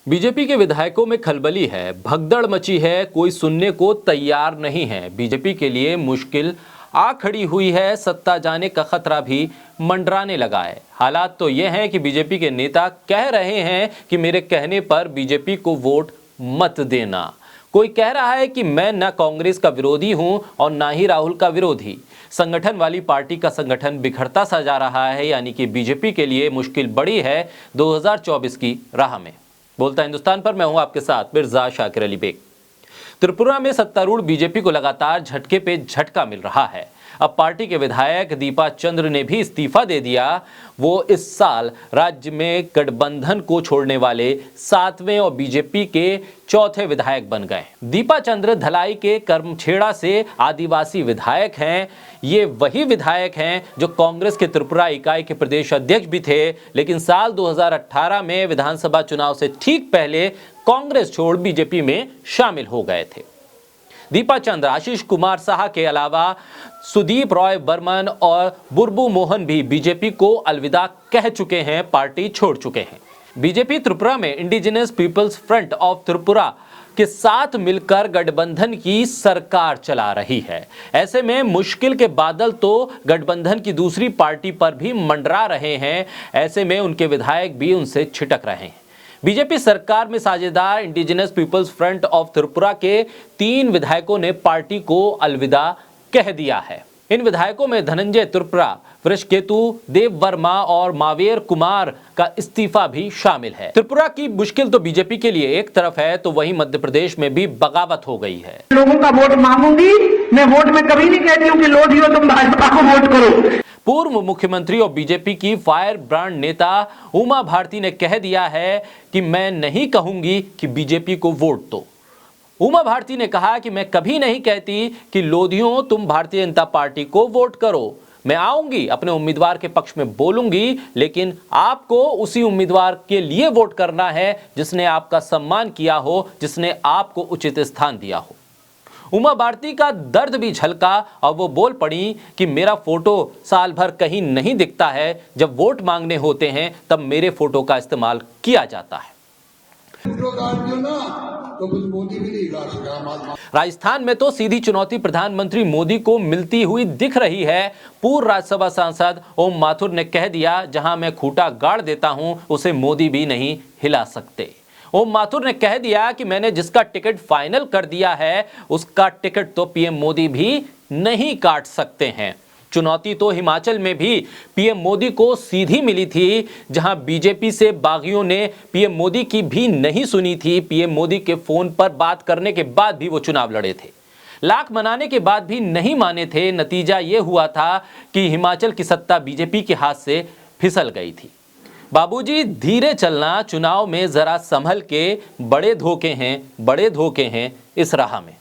BJP के विधायकों में खलबली है, भगदड़ मची है, कोई सुनने को तैयार नहीं है। बीजेपी के लिए मुश्किल आ खड़ी हुई है, सत्ता जाने का खतरा भी मंडराने लगा है। हालात तो ये हैं कि बीजेपी के नेता कह रहे हैं कि मेरे कहने पर बीजेपी को वोट मत देना। कोई कह रहा है कि मैं न कांग्रेस का विरोधी हूं और ना ही राहुल का विरोधी। संगठन वाली पार्टी का संगठन बिखरता सा जा रहा है, यानी कि बीजेपी के लिए मुश्किल बड़ी है 2024 की राह में। बोलता हिंदुस्तान पर मैं हूं आपके साथ मिर्जा शाकिर अली बेग। त्रिपुरा में सत्तारूढ़ बीजेपी को लगातार झटके पे झटका मिल रहा है। अब पार्टी के विधायक दीपा चंद्र ने भी इस्तीफा दे दिया। वो इस साल राज्य में गठबंधन को छोड़ने वाले 7वें और बीजेपी के 4थे विधायक बन गए। दीपा चंद्र धलाई के कर्मछेड़ा से आदिवासी विधायक हैं। ये वही विधायक हैं जो कांग्रेस के त्रिपुरा इकाई के प्रदेश अध्यक्ष भी थे, लेकिन साल 2018 में विधानसभा चुनाव से ठीक पहले कांग्रेस छोड़ बीजेपी में शामिल हो गए थे। दीपा चंद्र, आशीष कुमार साहा के अलावा सुदीप रॉय बर्मन और बुर्बू मोहन भी बीजेपी को अलविदा कह चुके हैं, पार्टी छोड़ चुके हैं। बीजेपी त्रिपुरा में Indigenous Peoples Front of Tripura के साथ मिलकर गठबंधन की सरकार चला रही है। ऐसे में मुश्किल के बादल तो गठबंधन की दूसरी पार्टी पर भी मंडरा रहे हैं। ऐसे में उनके विधायक भी उनसे छिटक रहे हैं। बीजेपी सरकार में साझेदार Indigenous Peoples Front of Tripura के 3 विधायकों ने पार्टी को अलविदा कह दिया है। इन विधायकों में धनंजय त्रिपुरा, वृषकेतु देव वर्मा और मावेर कुमार का इस्तीफा भी शामिल है। त्रिपुरा की मुश्किल तो बीजेपी के लिए एक तरफ है, तो वहीं मध्य प्रदेश में भी बगावत हो गई है। लोगों का वोट मांगूंगी, मैं वोट में कभी नहीं कहती हूँ कि लोधी हो तुम भाजपा को वोट करो। पूर्व मुख्यमंत्री और बीजेपी की फायर ब्रांड नेता उमा भारती ने कह दिया है कि मैं नहीं कहूंगी कि बीजेपी को वोट दो। उमा भारती ने कहा कि मैं कभी नहीं कहती कि लोधियों तुम भारतीय जनता पार्टी को वोट करो। मैं आऊंगी, अपने उम्मीदवार के पक्ष में बोलूंगी, लेकिन आपको उसी उम्मीदवार के लिए वोट करना है जिसने आपका सम्मान किया हो, जिसने आपको उचित स्थान दिया हो। उमा भारती का दर्द भी झलका और वो बोल पड़ी कि मेरा फोटो साल भर कहीं नहीं दिखता है, जब वोट मांगने होते हैं तब मेरे फोटो का इस्तेमाल किया जाता है। राजस्थान में तो सीधी चुनौती प्रधानमंत्री मोदी को मिलती हुई दिख रही है। पूर्व राज्यसभा सांसद ओम माथुर ने कह दिया, जहां मैं खूंटा गाड़ देता हूं उसे मोदी भी नहीं हिला सकते। ओम माथुर ने कह दिया कि मैंने जिसका टिकट फाइनल कर दिया है उसका टिकट तो पीएम मोदी भी नहीं काट सकते हैं। चुनौती तो हिमाचल में भी पीएम मोदी को सीधी मिली थी, जहां बीजेपी से बागियों ने पीएम मोदी की भी नहीं सुनी थी। पीएम मोदी के फोन पर बात करने के बाद भी वो चुनाव लड़े थे, लाख मनाने के बाद भी नहीं माने थे। नतीजा ये हुआ था कि हिमाचल की सत्ता बीजेपी के हाथ से फिसल गई थी। बाबूजी धीरे चलना, चुनाव में जरा संभल के, बड़े धोखे हैं इस राह में।